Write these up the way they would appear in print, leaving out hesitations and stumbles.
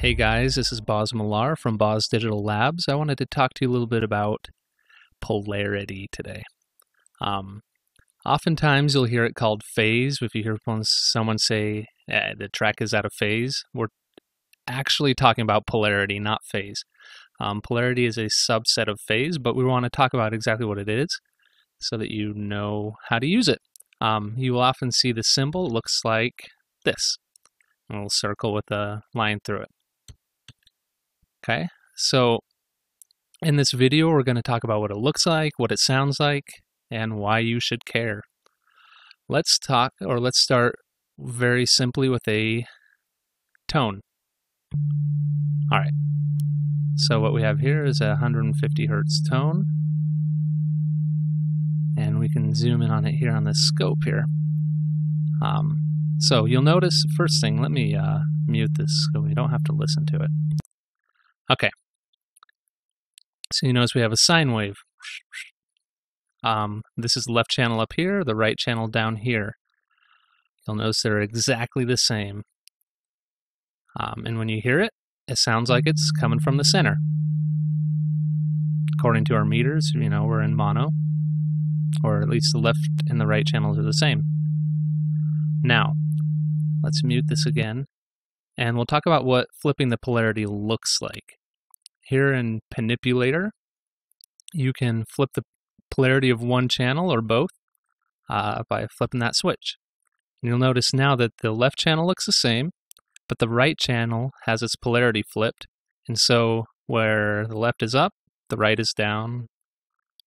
Hey guys, this is Boz Millar from Boz Digital Labs. I wanted to talk to you a little bit about polarity today. Oftentimes you'll hear it called phase. If you hear someone say the track is out of phase, we're actually talking about polarity, not phase. Polarity is a subset of phase, but we want to talk about exactly what it is so that you know how to use it. You will often see the symbol. It looks like this, a little circle with a line through it. Okay, so in this video, we're going to talk about what it looks like, what it sounds like, and why you should care. Let's start very simply with a tone. All right, so what we have here is a 150 hertz tone, and we can zoom in on it here on the scope here. So you'll notice, first thing, let me mute this so we don't have to listen to it. Okay, so you notice we have a sine wave. This is the left channel up here, the right channel down here. You'll notice they're exactly the same. And when you hear it, it sounds like it's coming from the center. According to our meters, you know, we're in mono, or at least the left and the right channels are the same. Now, let's mute this again, and we'll talk about what flipping the polarity looks like. Here in Manipulator, you can flip the polarity of one channel or both by flipping that switch. And you'll notice now that the left channel looks the same, but the right channel has its polarity flipped. And so where the left is up, the right is down.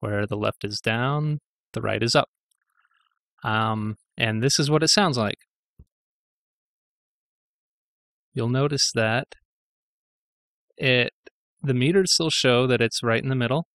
Where the left is down, the right is up. And this is what it sounds like. You'll notice that the meters still show that it's right in the middle,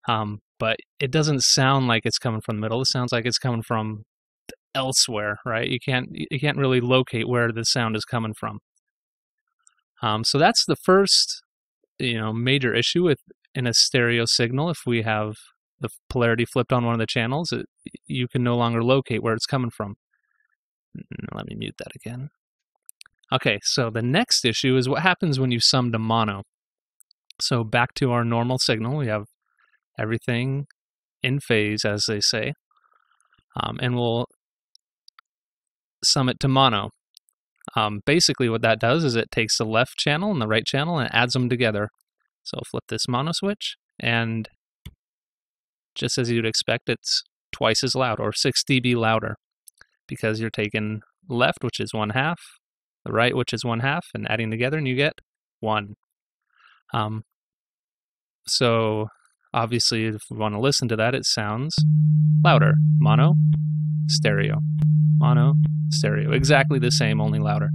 but it doesn't sound like it's coming from the middle. It sounds like it's coming from elsewhere, right? You can't really locate where the sound is coming from. So that's the first, major issue in a stereo signal. If we have the polarity flipped on one of the channels, you can no longer locate where it's coming from. Let me mute that again. Okay, so the next issue is what happens when you sum to mono. So back to our normal signal, we have everything in phase, as they say, and we'll sum it to mono. Basically what that does is it takes the left channel and the right channel and adds them together. So flip this mono switch, and just as you'd expect, it's twice as loud, or 6 dB louder, because you're taking left, which is 1/2, the right, which is 1/2, and adding together, and you get 1. So obviously, if we want to listen to that, it sounds louder. Mono, stereo. Mono, stereo. Exactly the same, only louder.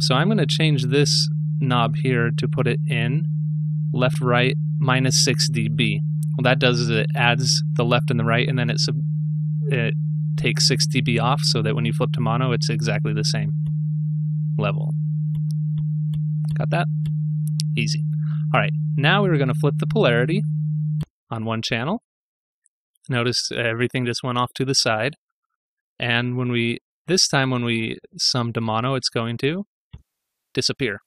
So I'm going to change this knob here to put it in left, right, minus 6 dB. What that does is it adds the left and the right, and then it takes 6 dB off, so that when you flip to mono, it's exactly the same level. Got that? Easy. All right, now we're going to flip the polarity on one channel. Notice everything just went off to the side. And this time when we sum to mono, it's going to disappear.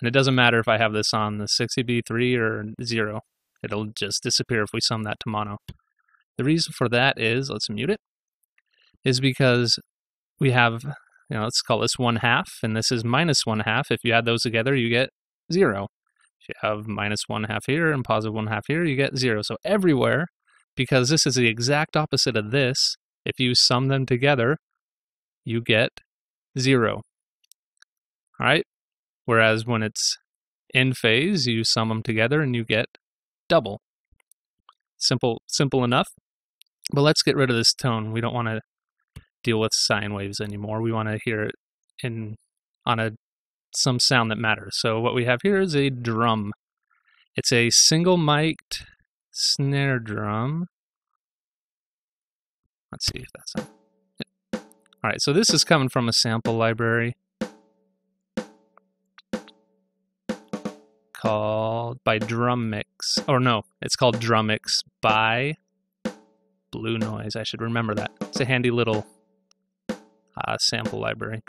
And it doesn't matter if I have this on the 6 dB, 3, or 0. It'll just disappear if we sum that to mono. The reason for that is, let's mute it, is because we have, let's call this 1/2, and this is minus 1/2. If you add those together, you get 0. If you have minus 1/2 here and positive 1/2 here, you get 0. So everywhere, because this is the exact opposite of this, if you sum them together, you get 0. All right? Whereas when it's in phase, you sum them together and you get double. Simple enough. But let's get rid of this tone. We don't want to deal with sine waves anymore. We want to hear it on some sound that matters. So what we have here is a drum. It's a single mic'd snare drum. Let's see if that's it. Yeah. All right, so this is coming from a sample library called by Drum Mix. Or no, it's called Drum Mix by Blue Noise. I should remember that. It's a handy little sample library,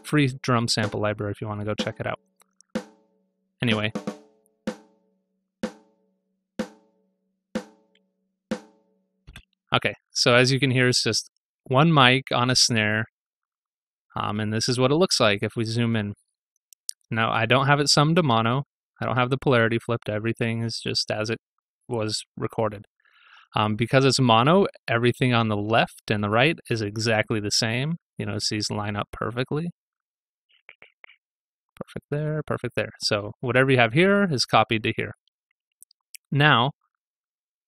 free drum sample library if you want to go check it out. Anyway. Okay, so as you can hear, it's just one mic on a snare, and this is what it looks like if we zoom in. Now, I don't have it summed to mono. I don't have the polarity flipped. Everything is just as it was recorded. Because it's mono, everything on the left and the right is exactly the same. You notice these line up perfectly. Perfect there, perfect there. So whatever you have here is copied to here. Now,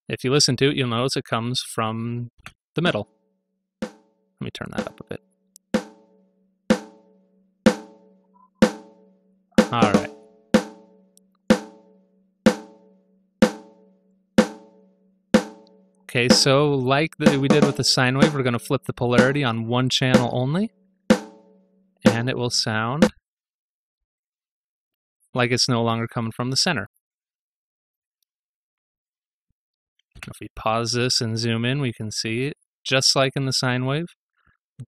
if you listen to it, you'll notice it comes from the middle. Let me turn that up a bit. All right. Okay, so like we did with the sine wave, we're going to flip the polarity on one channel only, and it will sound like it's no longer coming from the center. If we pause this and zoom in, we can see it just like in the sine wave.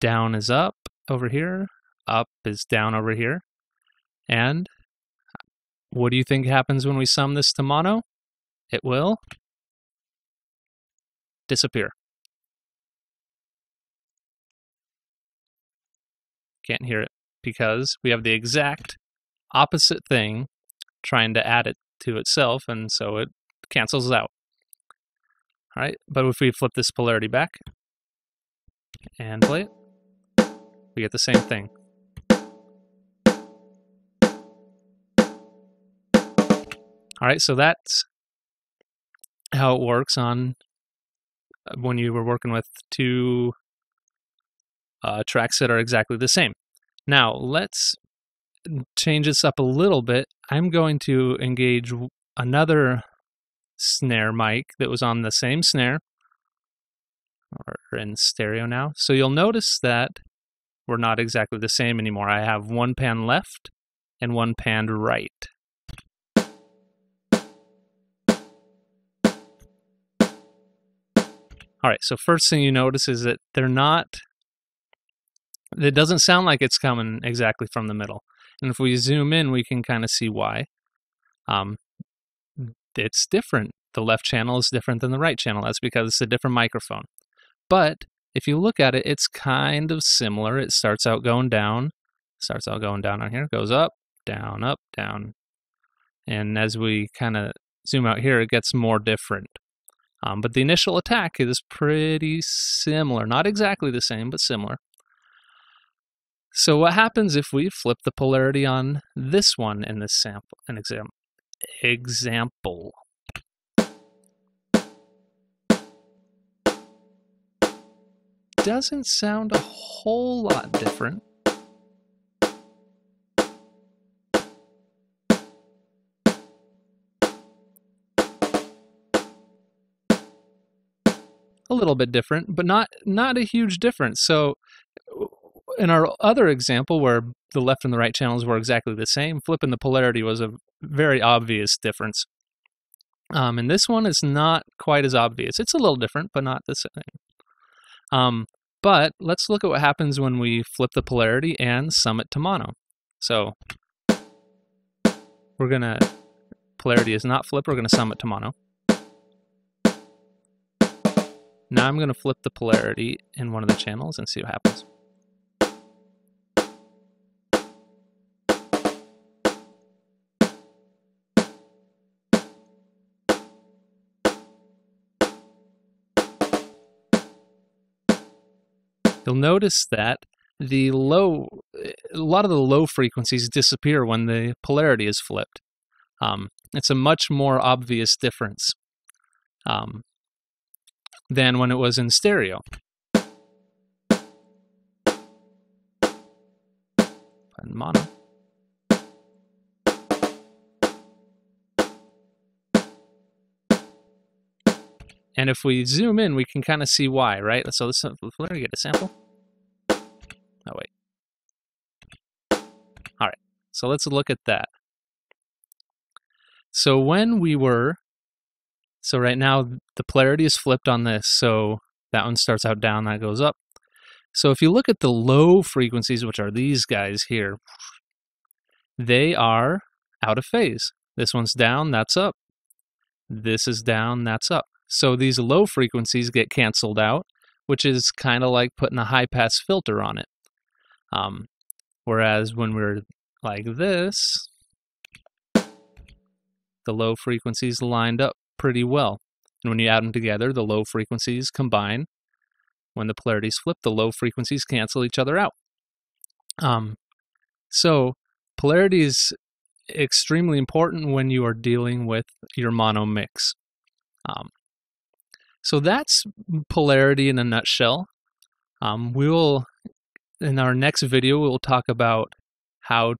Down is up over here, up is down over here. And what do you think happens when we sum this to mono? It will disappear. Can't hear it because we have the exact opposite thing trying to add it to itself, and so it cancels out. All right, but if we flip this polarity back and play it, we get the same thing. All right, so that's how it works on when you were working with two tracks that are exactly the same. Now, let's change this up a little bit. I'm going to engage another snare mic that was on the same snare, or in stereo now. So you'll notice that we're not exactly the same anymore. I have one pan left and one pan right. All right, so first thing you notice is that it doesn't sound like it's coming exactly from the middle. And if we zoom in, we can kind of see why. It's different. The left channel is different than the right channel. That's because it's a different microphone. But if you look at it, it's kind of similar. It starts out going down on here, goes up, down, and as we kind of zoom out here, it gets more different. But the initial attack is pretty similar. Not exactly the same, but similar. So what happens if we flip the polarity on this one in this sample, an example? Doesn't sound a whole lot different. A little bit different, but not a huge difference. So in our other example where the left and the right channels were exactly the same, flipping the polarity was a very obvious difference. And this one is not quite as obvious. It's a little different, but not the same. But let's look at what happens when we flip the polarity and sum it to mono. So polarity is not flipped, we're gonna sum it to mono. Now I'm going to flip the polarity in one of the channels and see what happens. You'll notice that a lot of the low frequencies disappear when the polarity is flipped. It's a much more obvious difference than when it was in stereo. And mono. And if we zoom in, we can kind of see why, right? So let's get a sample. Oh, wait. All right, so let's look at that. So right now the polarity is flipped on this, so that one starts out down, that goes up. So if you look at the low frequencies, which are these guys here, they are out of phase. This one's down, that's up. This is down, that's up. So these low frequencies get canceled out, which is kind of like putting a high-pass filter on it. Whereas when we're like this, the low frequencies lined up pretty well. And when you add them together, the low frequencies combine. When the polarities flip, the low frequencies cancel each other out. So polarity is extremely important when you are dealing with your mono mix. So that's polarity in a nutshell. In our next video, we'll talk about how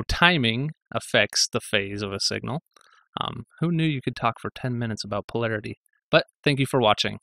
timing affects the phase of a signal. Who knew you could talk for 10 minutes about polarity? But thank you for watching.